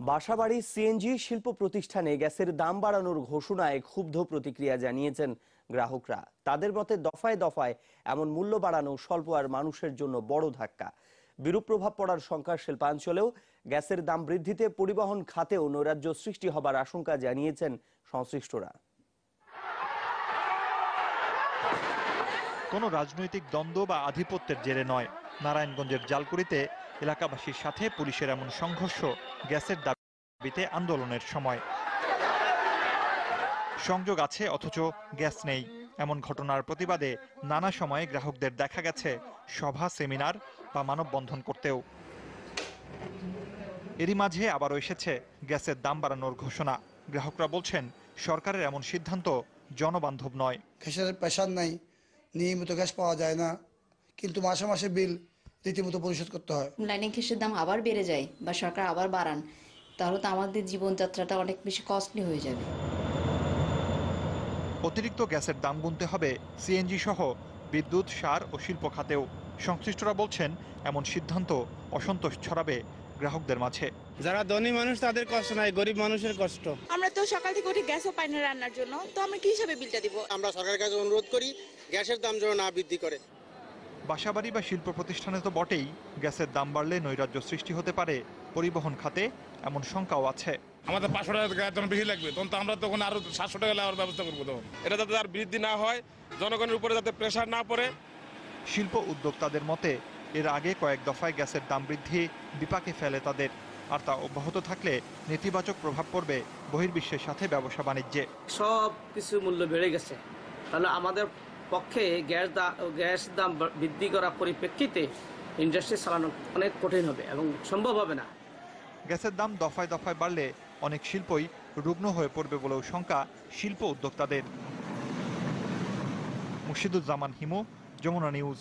বাসাবাড়ি CNG শিল্প প্রতিষ্ঠানে গ্যাসের দাম বাড়ানোর ঘোষণায় ক্ষুব্ধ প্রতিক্রিয়া জানিয়েছেন গ্রাহকরা। তাদের মতে দফায় দফায় এমন মূল্য বাড়ানো স্বল্প আর মানুষের জন্য বড় ধাক্কা। বিরূপ প্রভাব পড়ার শঙ্কা শিল্পাঞ্চলেও। গ্যাসের দাম বৃদ্ধিতে পরিবহন খাতেও নৈরাজ্য সৃষ্টি হবার আশঙ্কা জানিয়েছেন সংশ্লিষ্টরা। কোনো রাজনৈতিক দ্বন্দ্ব বা আধিপত্যের জেরে নয়, নারায়ণগঞ্জের জালকুড়িতে এলাকাবাসীর সাথে পুলিশের এমন সংঘর্ষ গ্যাসের দাবিতে আন্দোলনের সময়। সংযোগ আছে অথচ গ্যাস নেই, এমন ঘটনার প্রতিবাদে নানা সময়ে গ্রাহকদের দেখা গেছে সভা, সেমিনার বা মানববন্ধন করতেও। এরই মাঝে আবারও এসেছে গ্যাসের দাম বাড়ানোর ঘোষণা। গ্রাহকরা বলছেন সরকারের এমন সিদ্ধান্ত জনবান্ধব নয়। গ্যাসের প্রেশার নাই, নিয়মিত গ্যাস পাওয়া যায় না, কিন্তু মাসে মাসে বিল রীতিমতো পরিশোধ করতে হয়। লাইনে গ্যাসের দাম আবার বেড়ে যায় বা সরকার আবার বাড়ান, তাহলে তো আমাদের জীবনযাত্রাটা অনেক বেশি কস্টলি হয়ে যাবে। অতিরিক্ত গ্যাসের দাম গুনতে হবে সিএনজি সহ বিদ্যুৎ, সার ও শিল্প খাতেও। সংশ্লিষ্টরা বলছেন এমন সিদ্ধান্ত অসন্তোষ ছড়াবে গ্রাহকদের মাঝে। যারা ধনী মানুষ তাদের কষ্ট নাই, গরিব মানুষের কষ্ট। আমরা তো সকাল থেকে উঠে গ্যাসও পাই না রান্নার জন্য, তো আমরা কি হিসাবে বিলটা দিব? আমরা সরকারের কাছে অনুরোধ করি গ্যাসের দাম যেন না বৃদ্ধি করে। বাসাবাড়ি বা শিল্প প্রতিষ্ঠানে তো বটেই, গ্যাসের দাম বাড়লে নৈরাজ্য সৃষ্টি হতে পারে পরিবহন খাতে, এমন শঙ্কাও আছে। আমাদের 500 টাকা যখন বেশি লাগবে তখন তো আমরা তখন আরো 700 টাকা লাগার ব্যবস্থা করবো। তখন এটা যাতে আর বৃদ্ধি না হয়, জনগণের উপরে যাতে প্রেশার না পড়ে। শিল্প উদ্যোক্তাদের মতে এর আগে কয়েক দফায় গ্যাসের দাম বৃদ্ধি বিপাকে ফেলে তাদের, আর তা অব্যাহত থাকলে নেতিবাচক প্রভাব পড়বে বহির্বিশ্বের সাথে ব্যবসা বাণিজ্যে। সব কিছু মূল্য বেড়ে গেছে, তাহলে আমাদের পক্ষে গ্যাস দাম বৃদ্ধি করার পরিপ্রেক্ষিতে ইন্ডাস্ট্রি চালানো অনেক কঠিন হবে এবং সম্ভব হবে না। গ্যাসের দাম দফায় দফায় বাড়লে অনেক শিল্পই রুগ্ন হয়ে পড়বে বলেও শঙ্কা শিল্প উদ্যোক্তাদের। মুর্শিদুজ্জামান হিমু, যমুনা নিউজ।